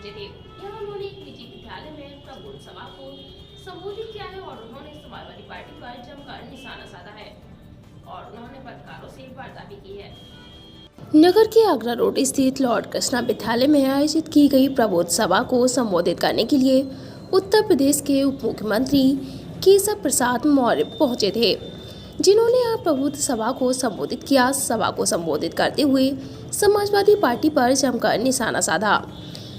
पहुंचे थे। यहाँ उन्होंने एक निजी विद्यालय में प्रबोध सभा को संबोधित किया है और उन्होंने समाजवादी पार्टी पर जमकर निशाना साधा है और उन्होंने पत्रकारों से वार्ता भी की है। नगर के आगरा रोड स्थित लॉर्ड कृष्णा विद्यालय में आयोजित की गई प्रबोध सभा को संबोधित करने के लिए उत्तर प्रदेश के उप मुख्यमंत्री केशव प्रसाद मौर्य पहुंचे थे, जिन्होंने यहाँ प्रबोध सभा को संबोधित किया। सभा को संबोधित करते हुए समाजवादी पार्टी पर जमकर निशाना साधा।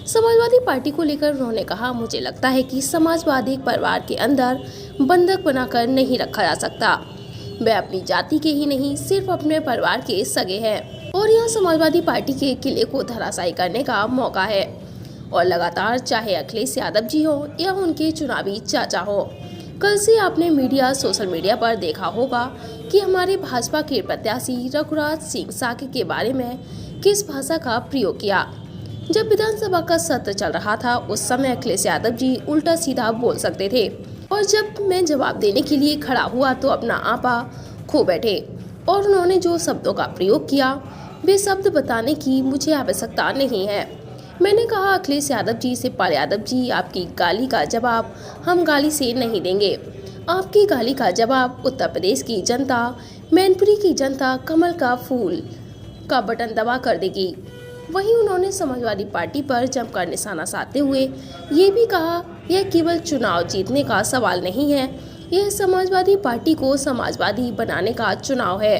समाजवादी पार्टी को लेकर उन्होंने कहा, मुझे लगता है कि समाजवाद एक परिवार के अंदर बंधक बनाकर नहीं रखा जा सकता। वे अपनी जाति के ही नहीं, सिर्फ अपने परिवार के सगे हैं और यह समाजवादी पार्टी के किले को धराशायी करने का मौका है। और लगातार चाहे अखिलेश यादव जी हो या उनके चुनावी चाचा हो, कल से आपने सोशल मीडिया पर देखा होगा कि हमारे भाजपा के प्रत्याशी रघुराज सिंह साके के बारे में किस भाषा का प्रयोग किया। जब विधानसभा का सत्र चल रहा था, उस समय अखिलेश यादव जी उल्टा सीधा बोल सकते थे और जब मैं जवाब देने के लिए खड़ा हुआ तो अपना आपा खो बैठे और उन्होंने जो शब्दों का प्रयोग किया वे शब्द बताने की मुझे आवश्यकता नहीं है। मैंने कहा, अखिलेश यादव जी, शिवपाल यादव जी, आपकी गाली का जवाब हम गाली से नहीं देंगे। आपकी गाली का जवाब उत्तर प्रदेश की जनता, मैनपुरी की जनता कमल का फूल का बटन दबा कर देगी। वहीं उन्होंने समाजवादी पार्टी पर जमकर निशाना साधते हुए ये भी कहा, यह केवल चुनाव जीतने का सवाल नहीं है, यह समाजवादी पार्टी को समाजवादी बनाने का चुनाव है।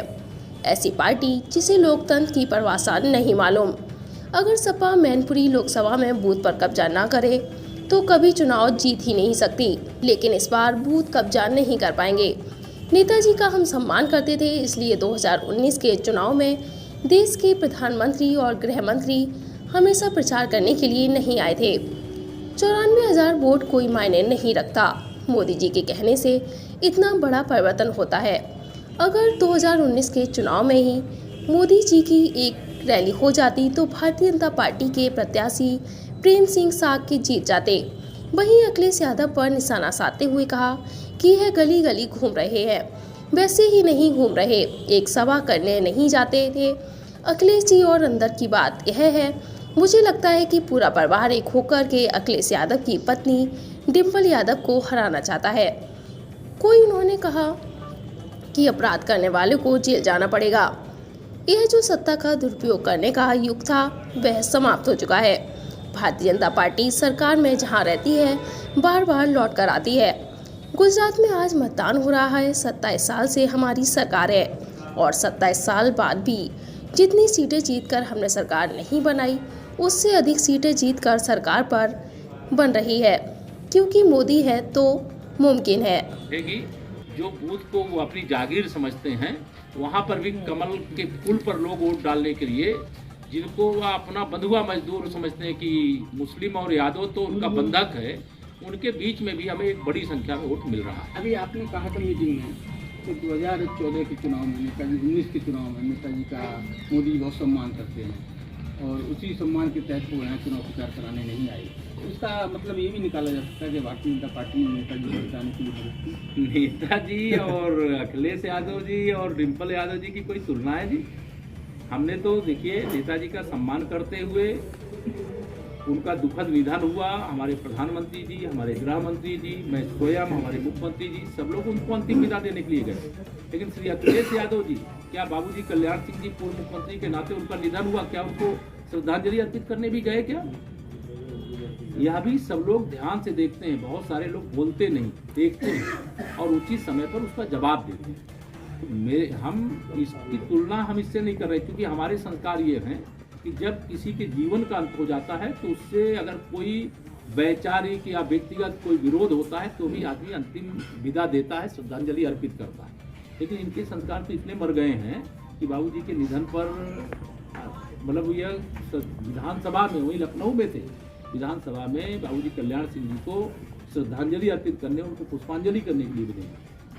ऐसी पार्टी जिसे लोकतंत्र की परिभाषा नहीं मालूम। अगर सपा मैनपुरी लोकसभा में बूथ पर कब्जा न करे तो कभी चुनाव जीत ही नहीं सकती, लेकिन इस बार बूथ कब्जा नहीं कर पाएंगे। नेताजी का हम सम्मान करते थे, इसलिए 2019 के चुनाव में देश के प्रधानमंत्री और गृह मंत्री हमेशा प्रचार करने के लिए नहीं आए थे। 94,000 वोट कोई मायने नहीं रखता। मोदी जी के कहने से इतना बड़ा परिवर्तन होता है। अगर 2019 के चुनाव में ही मोदी जी की एक रैली हो जाती तो भारतीय जनता पार्टी के प्रत्याशी प्रेम सिंह साके जीत जाते। वहीं अखिलेश यादव पर निशाना साधते हुए कहा कि यह गली गली घूम रहे हैं, वैसे ही नहीं घूम रहे, एक सभा करने नहीं जाते थे अखिलेश जी। और अंदर की बात यह है, मुझे लगता है कि पूरा परिवार एक होकर के अखिलेश यादव की पत्नी डिम्पल यादव को हराना चाहता है। कोई उन्होंने कहा कि अपराध करने वाले को जेल जाना पड़ेगा। यह जो सत्ता का दुरुपयोग करने का युग था वह समाप्त हो चुका है। भारतीय जनता पार्टी सरकार में जहां रहती है बार बार लौट कर आती है। गुजरात में आज मतदान हो रहा है। 27 साल से हमारी सरकार है और 27 साल बाद भी जितनी सीटें जीतकर हमने सरकार नहीं बनाई, उससे अधिक सीटें जीतकर सरकार पर बन रही है, क्योंकि मोदी है तो मुमकिन है। जो बूथ को वो अपनी जागीर समझते हैं, वहाँ पर भी कमल के फूल पर लोग वोट डालने के लिए, जिनको वह अपना बंधुआ मजदूर समझते हैं कि मुस्लिम और यादव तो उनका बंधक है, उनके बीच में भी हमें एक बड़ी संख्या में वोट मिल रहा है। अभी आपने कहा था मीटिंग में कि 2014 के चुनाव में, नेताजी 19 के चुनाव में नेताजी का मोदी बहुत सम्मान करते हैं और उसी सम्मान के तहत वो यहाँ चुनाव प्रचार कराने नहीं आए। इसका मतलब ये भी निकाला जा सकता है कि भारतीय जनता पार्टी ने नेताजी को बचाने के लिए नेताजी और अखिलेश यादव जी और डिम्पल यादव जी की कोई तुलना है जी? हमने तो देखिए नेताजी का सम्मान करते हुए, उनका दुखद निधन हुआ, हमारे प्रधानमंत्री जी, हमारे गृह मंत्री जी, मैं स्वयं, हमारे मुख्यमंत्री जी, सब लोग उनको अंतिम विदा देने के लिए गए। लेकिन श्री अखिलेश यादव जी, क्या बाबूजी कल्याण सिंह जी पूर्व मुख्यमंत्री के नाते उनका निधन हुआ, क्या उनको श्रद्धांजलि अर्पित करने भी गए क्या? यह भी सब लोग ध्यान से देखते हैं। बहुत सारे लोग बोलते नहीं, देखते हैं और उचित समय पर उसका जवाब देते हैं। हम इसकी तुलना हम इससे नहीं कर रहे, क्योंकि हमारे संस्कार ये हैं कि जब किसी के जीवन का अंत हो जाता है तो उससे अगर कोई वैचारिक या व्यक्तिगत कोई विरोध होता है तो भी आदमी अंतिम विदा देता है, श्रद्धांजलि अर्पित करता है। लेकिन इनके संस्कार तो इतने मर गए हैं कि बाबूजी के निधन पर, मतलब यह विधानसभा में, वही लखनऊ में थे, विधानसभा में बाबूजी कल्याण सिंह जी को श्रद्धांजलि अर्पित करने, उनको पुष्पांजलि करने के लिए भी नहीं।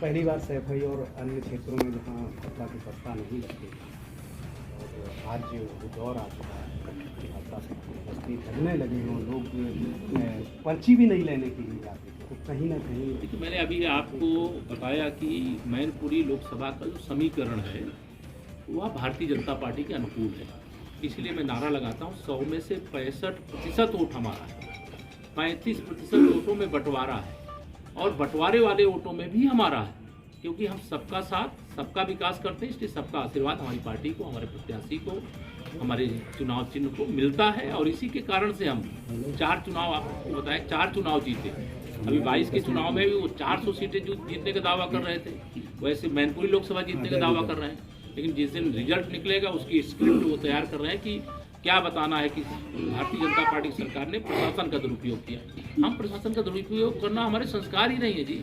पहली बार सैफई और अन्य क्षेत्रों में जहाँ सत्ता की सत्ता नहीं लगती और आज जो दौर आ चुका है कि सत्ता से बस्ती धरने लगे हों, लोग पर्ची भी नहीं लेने के लिए जाते, तो कहीं ना कहीं देखिए, मैंने अभी आपको बताया कि मैनपुरी लोकसभा का जो समीकरण है वह भारतीय जनता पार्टी के अनुकूल है। इसलिए मैं नारा लगाता हूँ 100 में से 65% वोट हमारा है, 35% वोटों में बंटवारा है और बंटवारे वाले वोटों में भी हमारा है, क्योंकि हम सबका साथ सबका विकास करते हैं। इसलिए सबका आशीर्वाद हमारी पार्टी को, हमारे प्रत्याशी को, हमारे चुनाव चिन्ह को मिलता है और इसी के कारण से हम 4 चुनाव, आपको बताया 4 चुनाव जीते। अभी 22 के चुनाव में भी वो 400 सीटें जीतने का दावा कर रहे थे, वैसे मैनपुरी लोकसभा जीतने का दावा कर रहे हैं। लेकिन जिस दिन रिजल्ट निकलेगा उसकी स्क्रिप्ट वो तैयार कर रहे हैं कि क्या बताना है कि भारतीय जनता पार्टी सरकार ने प्रशासन का दुरुपयोग किया। हम प्रशासन का दुरुपयोग करना हमारे संस्कार ही नहीं है जी।